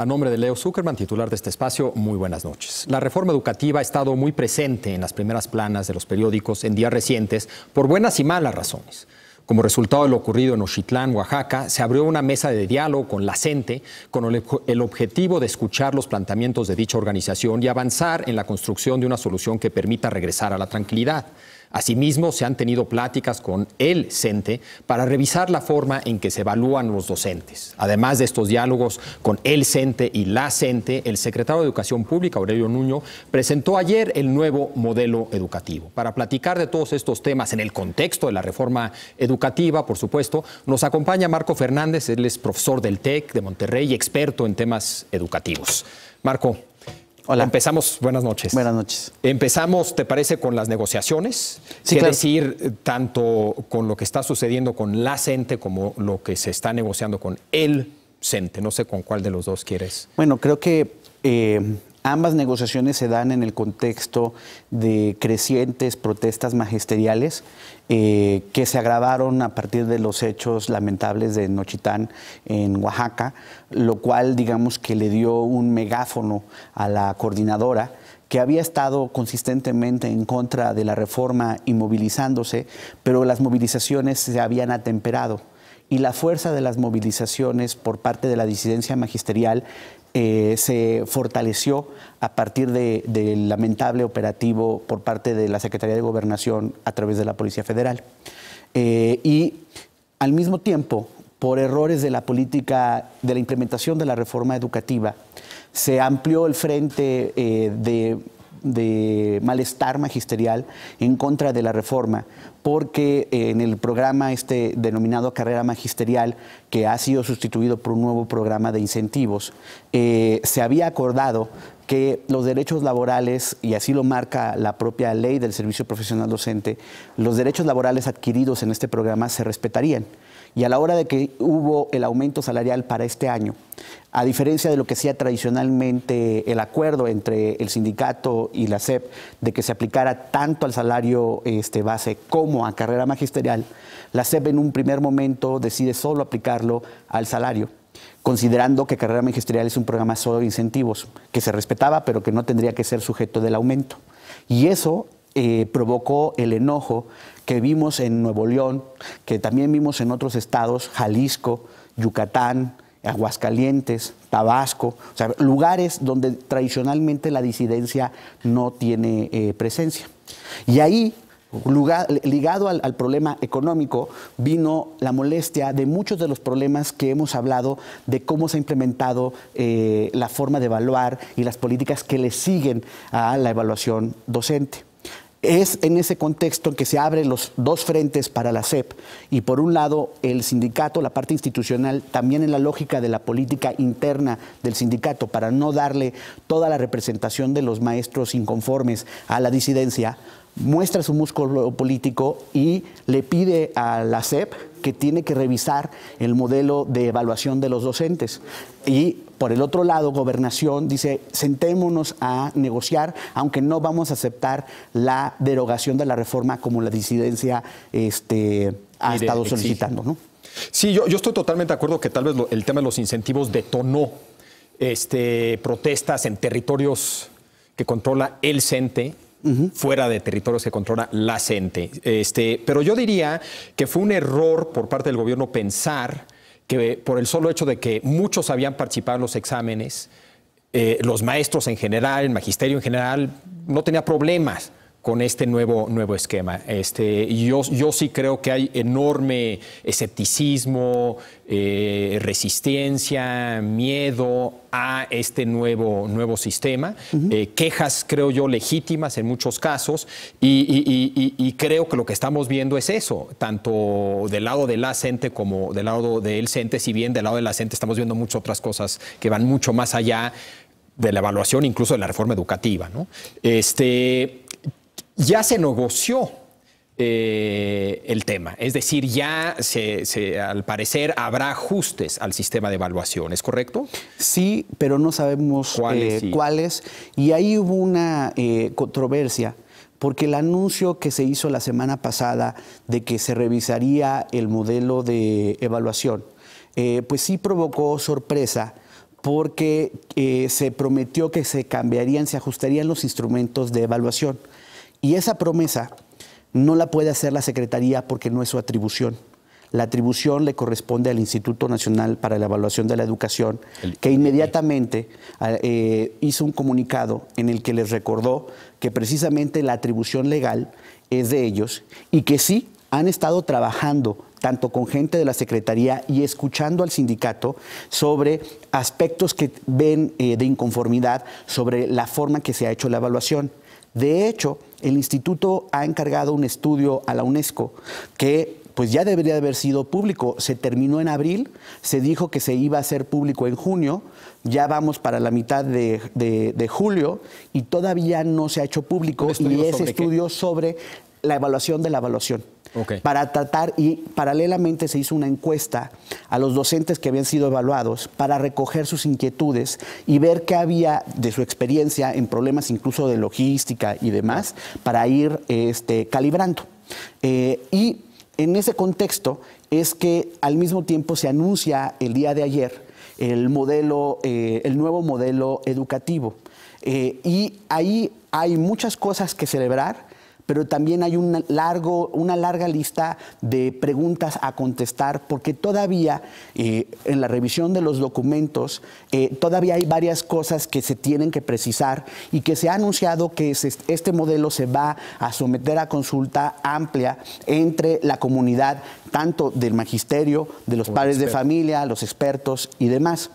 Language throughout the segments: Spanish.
A nombre de Leo Zuckerman, titular de este espacio, muy buenas noches. La reforma educativa ha estado muy presente en las primeras planas de los periódicos en días recientes por buenas y malas razones. Como resultado de lo ocurrido en Oxitlán, Oaxaca, se abrió una mesa de diálogo con la CENTE con el objetivo de escuchar los planteamientos de dicha organización y avanzar en la construcción de una solución que permita regresar a la tranquilidad. Asimismo, se han tenido pláticas con el CENTE para revisar la forma en que se evalúan los docentes. Además de estos diálogos con el CENTE y la CENTE, el secretario de Educación Pública, Aurelio Nuño, presentó ayer el nuevo modelo educativo. Para platicar de todos estos temas en el contexto de la reforma educativa, por supuesto, nos acompaña Marco Fernández. Él es profesor del TEC de Monterrey y experto en temas educativos. Marco. Hola. Empezamos, buenas noches. Buenas noches. Empezamos, ¿te parece, con las negociaciones? Sí, ¿Qué claro. decir tanto con lo que está sucediendo con la CENTE como lo que se está negociando con el CENTE? No sé con cuál de los dos quieres. Bueno, creo que ambas negociaciones se dan en el contexto de crecientes protestas magisteriales que se agravaron a partir de los hechos lamentables de Nochitán en Oaxaca, lo cual, digamos, que le dio un megáfono a la coordinadora, que había estado consistentemente en contra de la reforma y movilizándose, pero las movilizaciones se habían atemperado. Y la fuerza de las movilizaciones por parte de la disidencia magisterial se fortaleció a partir del lamentable operativo por parte de la Secretaría de Gobernación a través de la Policía Federal. Y al mismo tiempo, por errores de la política, de la implementación de la reforma educativa, se amplió el frente de malestar magisterial en contra de la reforma, porque en el programa denominado Carrera Magisterial, que ha sido sustituido por un nuevo programa de incentivos, se había acordado que los derechos laborales, y así lo marca la propia ley del servicio profesional docente, los derechos laborales adquiridos en este programa se respetarían. Y a la hora de que hubo el aumento salarial para este año, a diferencia de lo que hacía tradicionalmente el acuerdo entre el sindicato y la SEP, de que se aplicara tanto al salario base como a carrera magisterial, la SEP en un primer momento decide solo aplicarlo al salario, considerando que carrera magisterial es un programa solo de incentivos, que se respetaba pero que no tendría que ser sujeto del aumento. Y eso provocó el enojo que vimos en Nuevo León, que también vimos en otros estados, Jalisco, Yucatán, Aguascalientes, Tabasco, o sea, lugares donde tradicionalmente la disidencia no tiene presencia. Y ahí, ligado al problema económico, vino la molestia de muchos de los problemas que hemos hablado de cómo se ha implementado la forma de evaluar y las políticas que le siguen a la evaluación docente. Es en ese contexto en que se abren los dos frentes para la SEP y por un lado el sindicato, la parte institucional, también en la lógica de la política interna del sindicato para no darle toda la representación de los maestros inconformes a la disidencia, muestra su músculo político y le pide a la SEP que tiene que revisar el modelo de evaluación de los docentes. Y por el otro lado, Gobernación dice, sentémonos a negociar, aunque no vamos a aceptar la derogación de la reforma como la disidencia ha estado solicitando, ¿no? Sí, yo estoy totalmente de acuerdo que tal vez el tema de los incentivos detonó protestas en territorios que controla el CENTE, fuera de territorios que controla la CENTE. Pero yo diría que fue un error por parte del gobierno pensar que por el solo hecho de que muchos habían participado en los exámenes, los maestros en general, el magisterio en general, no tenía problemas con este nuevo esquema. Yo sí creo que hay enorme escepticismo, resistencia, miedo a este nuevo sistema, quejas, creo yo, legítimas en muchos casos, y creo que lo que estamos viendo es eso, tanto del lado de la CENTE como del lado del CENTE, si bien del lado de la CENTE estamos viendo muchas otras cosas que van mucho más allá de la evaluación, incluso de la reforma educativa, ¿no? Ya se negoció el tema, es decir, ya al parecer habrá ajustes al sistema de evaluación, ¿es correcto? Sí, pero no sabemos cuáles. Y ahí hubo una controversia, porque el anuncio que se hizo la semana pasada de que se revisaría el modelo de evaluación, pues sí provocó sorpresa, porque se prometió que se cambiarían, se ajustarían los instrumentos de evaluación. Y esa promesa no la puede hacer la Secretaría porque no es su atribución. La atribución le corresponde al Instituto Nacional para la Evaluación de la Educación, que inmediatamente hizo un comunicado en el que les recordó que precisamente la atribución legal es de ellos y que sí han estado trabajando tanto con gente de la Secretaría y escuchando al sindicato sobre aspectos que ven de inconformidad sobre la forma que se ha hecho la evaluación. De hecho, el instituto ha encargado un estudio a la UNESCO que pues ya debería de haber sido público. Se terminó en abril, se dijo que se iba a hacer público en junio, ya vamos para la mitad de julio y todavía no se ha hecho público. Y ese estudio sobre la evaluación de la evaluación. Okay. Para tratar, y paralelamente se hizo una encuesta a los docentes que habían sido evaluados para recoger sus inquietudes y ver qué había de su experiencia en problemas incluso de logística y demás, para ir calibrando. Y en ese contexto es que al mismo tiempo se anuncia el día de ayer el nuevo modelo educativo. Y ahí hay muchas cosas que celebrar, pero también hay una larga lista de preguntas a contestar, porque todavía en la revisión de los documentos todavía hay varias cosas que se tienen que precisar y que se ha anunciado que este modelo se va a someter a consulta amplia entre la comunidad, tanto del magisterio, de los padres de familia, los expertos y demás.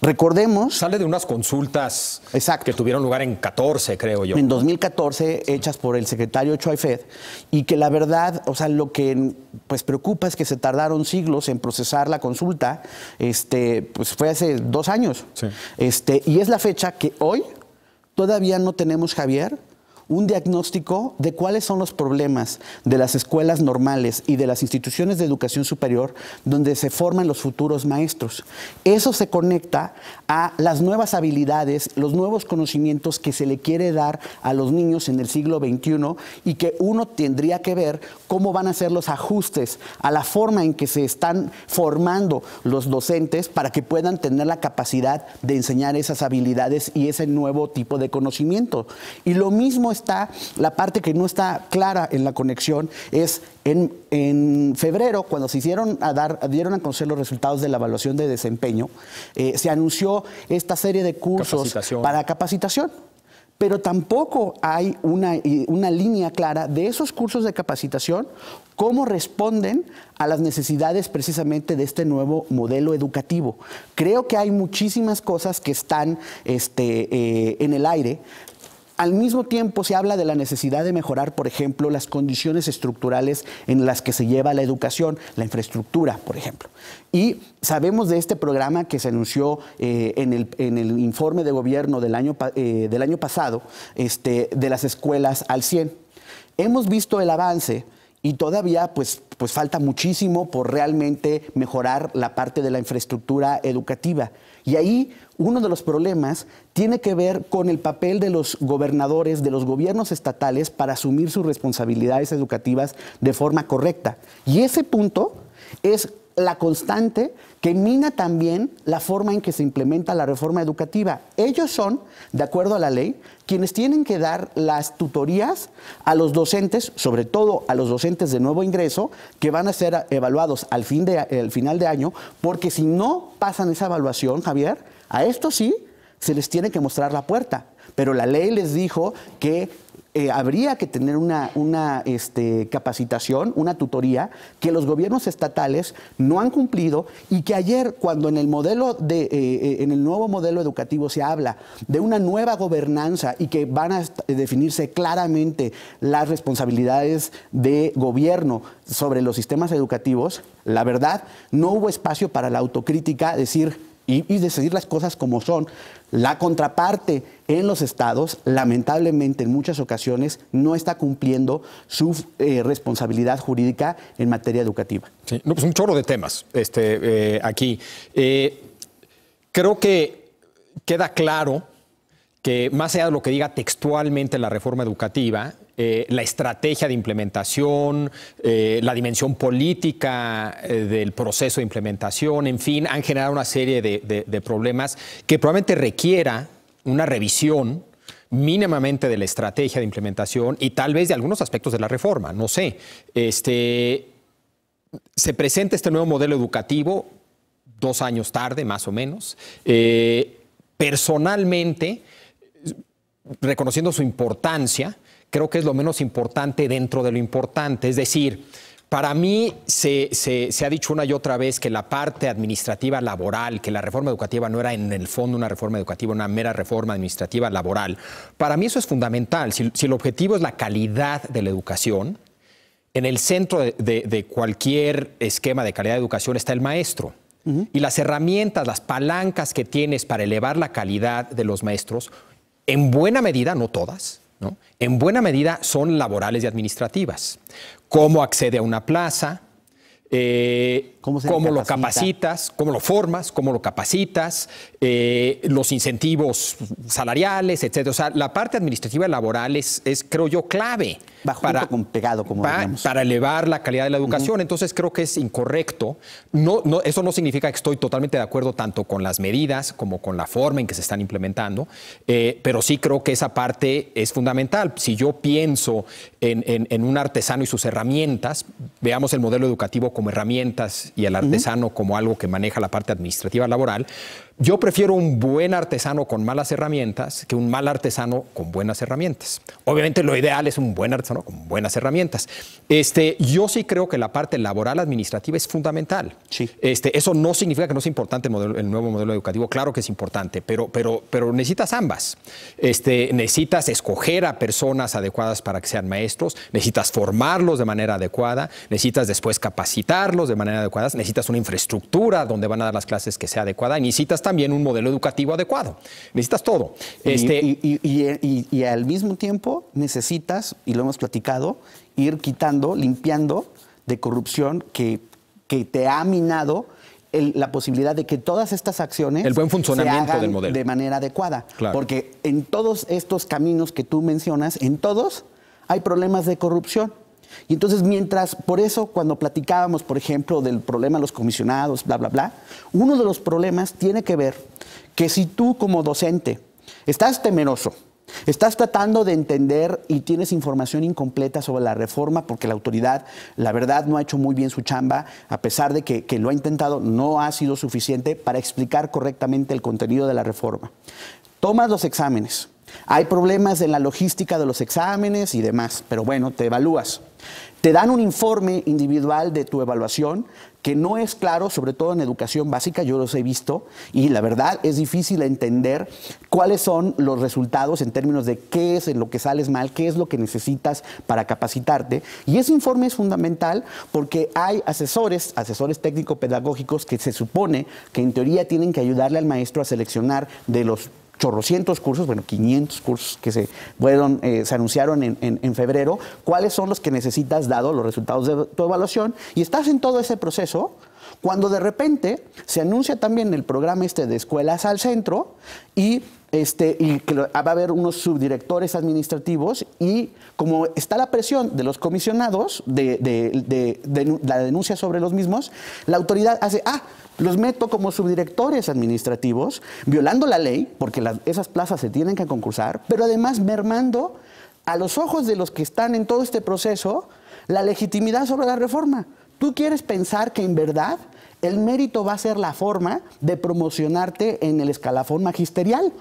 Recordemos... Sale de unas consultas exacto, que tuvieron lugar en 14, creo yo. En 2014, hechas por el secretario Choaifed, y que la verdad, o sea, lo que pues preocupa es que se tardaron siglos en procesar la consulta, pues fue hace 2 años. Sí. Y es la fecha que hoy todavía no tenemos, Javier, un diagnóstico de cuáles son los problemas de las escuelas normales y de las instituciones de educación superior donde se forman los futuros maestros. Eso se conecta a las nuevas habilidades, los nuevos conocimientos que se le quiere dar a los niños en el siglo XXI y que uno tendría que ver cómo van a ser los ajustes a la forma en que se están formando los docentes para que puedan tener la capacidad de enseñar esas habilidades y ese nuevo tipo de conocimiento. Y lo mismo está la parte que no está clara en la conexión, es en febrero, cuando se dieron a conocer los resultados de la evaluación de desempeño, se anunció esta serie de cursos para capacitación. Pero tampoco hay una línea clara de esos cursos de capacitación, cómo responden a las necesidades precisamente de este nuevo modelo educativo. Creo que hay muchísimas cosas que están en el aire. Al mismo tiempo se habla de la necesidad de mejorar, por ejemplo, las condiciones estructurales en las que se lleva la educación, la infraestructura, por ejemplo. Y sabemos de este programa que se anunció en el informe de gobierno del año pasado, de las escuelas al 100. Hemos visto el avance y todavía pues falta muchísimo por realmente mejorar la parte de la infraestructura educativa. Y ahí uno de los problemas tiene que ver con el papel de los gobernadores, de los gobiernos estatales para asumir sus responsabilidades educativas de forma correcta. Y ese punto es la constante que mina también la forma en que se implementa la reforma educativa. Ellos son, de acuerdo a la ley, quienes tienen que dar las tutorías a los docentes, sobre todo a los docentes de nuevo ingreso, que van a ser evaluados al final de año, porque si no pasan esa evaluación, Javier, a estos sí se les tiene que mostrar la puerta. Pero la ley les dijo que habría que tener una capacitación, una tutoría, que los gobiernos estatales no han cumplido y que ayer, cuando en el nuevo modelo educativo se habla de una nueva gobernanza y que van a definirse claramente las responsabilidades de gobierno sobre los sistemas educativos, la verdad, no hubo espacio para la autocrítica, y decidir las cosas como son. La contraparte en los estados, lamentablemente en muchas ocasiones, no está cumpliendo su responsabilidad jurídica en materia educativa. Sí, no, pues un chorro de temas aquí. Creo que queda claro que más allá de lo que diga textualmente la reforma educativa, la estrategia de implementación, la dimensión política del proceso de implementación, en fin, han generado una serie de problemas que probablemente requiera una revisión mínimamente de la estrategia de implementación y tal vez de algunos aspectos de la reforma, no sé. Se presenta este nuevo modelo educativo 2 años tarde, más o menos. Personalmente, reconociendo su importancia, creo que es lo menos importante dentro de lo importante. Es decir, para mí se ha dicho una y otra vez que la parte administrativa laboral, que la reforma educativa no era en el fondo una reforma educativa, una mera reforma administrativa laboral. Para mí eso es fundamental. Si el objetivo es la calidad de la educación, en el centro de cualquier esquema de calidad de educación está el maestro. Y las herramientas, las palancas que tienes para elevar la calidad de los maestros, en buena medida, no todas, ¿no? En buena medida son laborales y administrativas. Cómo accede a una plaza, cómo lo capacitas, cómo lo formas, cómo lo capacitas, los incentivos salariales, etc. O sea, la parte administrativa y laboral es creo yo, clave para elevar la calidad de la educación. Entonces, creo que es incorrecto. Eso no significa que estoy totalmente de acuerdo tanto con las medidas como con la forma en que se están implementando, pero sí creo que esa parte es fundamental. Si yo pienso en un artesano y sus herramientas, veamos el modelo educativo como herramientas y el artesano como algo que maneja la parte administrativa laboral. Yo prefiero un buen artesano con malas herramientas que un mal artesano con buenas herramientas. Obviamente lo ideal es un buen artesano con buenas herramientas. Yo sí creo que la parte laboral administrativa es fundamental. Sí. Eso no significa que no sea importante el nuevo modelo educativo. Claro que es importante, pero necesitas ambas. Necesitas escoger a personas adecuadas para que sean maestros, necesitas formarlos de manera adecuada, necesitas después capacitarlos de manera adecuada, necesitas una infraestructura donde van a dar las clases que sea adecuada y necesitas también un modelo educativo adecuado. Necesitas todo. Y al mismo tiempo necesitas, y lo hemos platicado, ir quitando, limpiando de corrupción que te ha minado la posibilidad de que todas estas acciones el buen funcionamiento se hagan del modelo de manera adecuada. Claro. Porque en todos estos caminos que tú mencionas, en todos hay problemas de corrupción. Y entonces, por eso, cuando platicábamos, por ejemplo, del problema de los comisionados, bla, bla, bla, uno de los problemas tiene que ver que si tú como docente estás temeroso, estás tratando de entender y tienes información incompleta sobre la reforma porque la autoridad, la verdad, no ha hecho muy bien su chamba, a pesar de que lo ha intentado, no ha sido suficiente para explicar correctamente el contenido de la reforma. Tomas los exámenes. Hay problemas en la logística de los exámenes y demás, pero bueno, te evalúas. Te dan un informe individual de tu evaluación que no es claro, sobre todo en educación básica, yo los he visto, y la verdad es difícil entender cuáles son los resultados en términos de qué es en lo que sales mal, qué es lo que necesitas para capacitarte. Y ese informe es fundamental porque hay asesores técnico-pedagógicos que se supone que en teoría tienen que ayudarle al maestro a seleccionar de los chorrocientos cursos, bueno, 500 cursos que se anunciaron en febrero, cuáles son los que necesitas dado los resultados de tu evaluación, y estás en todo ese proceso cuando de repente se anuncia también el programa de Escuelas al Centro y que va a haber unos subdirectores administrativos y como está la presión de los comisionados de la denuncia sobre los mismos, la autoridad hace, los meto como subdirectores administrativos, violando la ley, porque esas plazas se tienen que concursar, pero además mermando a los ojos de los que están en todo este proceso la legitimidad sobre la reforma. ¿Tú quieres pensar que en verdad el mérito va a ser la forma de promocionarte en el escalafón magisterial?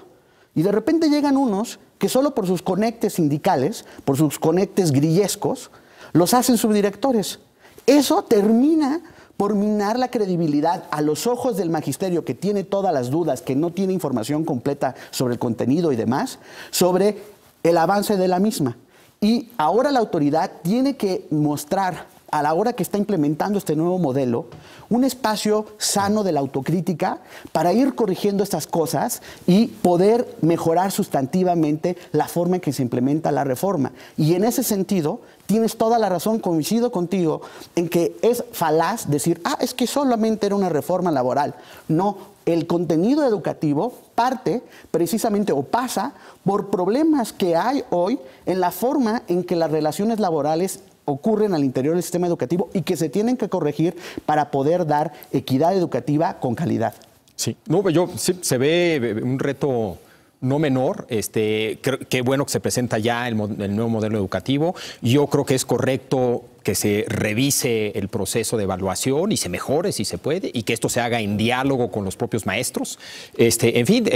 Y de repente llegan unos que solo por sus conectes sindicales, por sus conectes grillescos, los hacen subdirectores. Eso termina por minar la credibilidad a los ojos del magisterio, que tiene todas las dudas, que no tiene información completa sobre el contenido y demás, sobre el avance de la misma. Y ahora la autoridad tiene que mostrar a la hora que está implementando este nuevo modelo, un espacio sano de la autocrítica para ir corrigiendo estas cosas y poder mejorar sustantivamente la forma en que se implementa la reforma. Y en ese sentido, tienes toda la razón, coincido contigo, en que es falaz decir, es que solamente era una reforma laboral. No, el contenido educativo parte precisamente o pasa por problemas que hay hoy en la forma en que las relaciones laborales ocurren al interior del sistema educativo y que se tienen que corregir para poder dar equidad educativa con calidad. Sí, no, sí, se ve un reto no menor. Qué bueno que se presenta ya el nuevo modelo educativo. Yo creo que es correcto que se revise el proceso de evaluación y se mejore si se puede, y que esto se haga en diálogo con los propios maestros. En fin,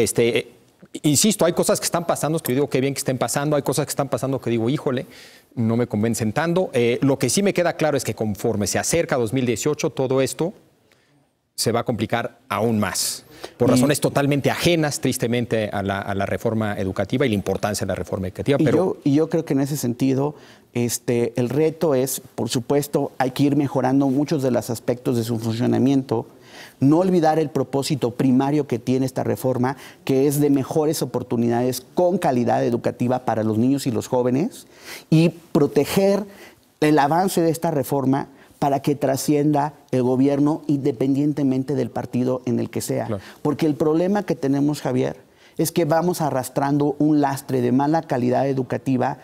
insisto, hay cosas que están pasando que yo digo qué bien que estén pasando, hay cosas que están pasando que digo, híjole, no me convencen tanto. Lo que sí me queda claro es que conforme se acerca 2018, todo esto se va a complicar aún más, por razones totalmente ajenas, tristemente, a la reforma educativa y la importancia de la reforma educativa. Yo creo que en ese sentido, el reto es, por supuesto, hay que ir mejorando muchos de los aspectos de su funcionamiento. No olvidar el propósito primario que tiene esta reforma, que es de mejores oportunidades con calidad educativa para los niños y los jóvenes, y proteger el avance de esta reforma para que trascienda el gobierno independientemente del partido en el que sea. Claro. Porque el problema que tenemos, Javier, es que vamos arrastrando un lastre de mala calidad educativa,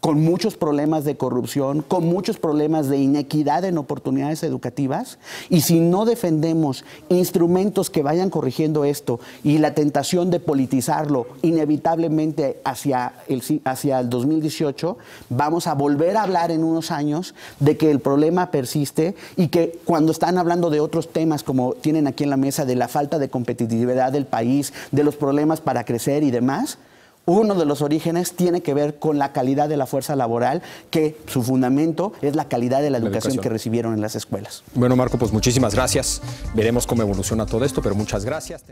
con muchos problemas de corrupción, con muchos problemas de inequidad en oportunidades educativas, y si no defendemos instrumentos que vayan corrigiendo esto y la tentación de politizarlo inevitablemente hacia el 2018, vamos a volver a hablar en unos años de que el problema persiste y que cuando están hablando de otros temas como tienen aquí en la mesa, de la falta de competitividad del país, de los problemas para crecer y demás, uno de los orígenes tiene que ver con la calidad de la fuerza laboral, que su fundamento es la calidad de la educación que recibieron en las escuelas. Bueno, Marco, pues muchísimas gracias. Veremos cómo evoluciona todo esto, pero muchas gracias.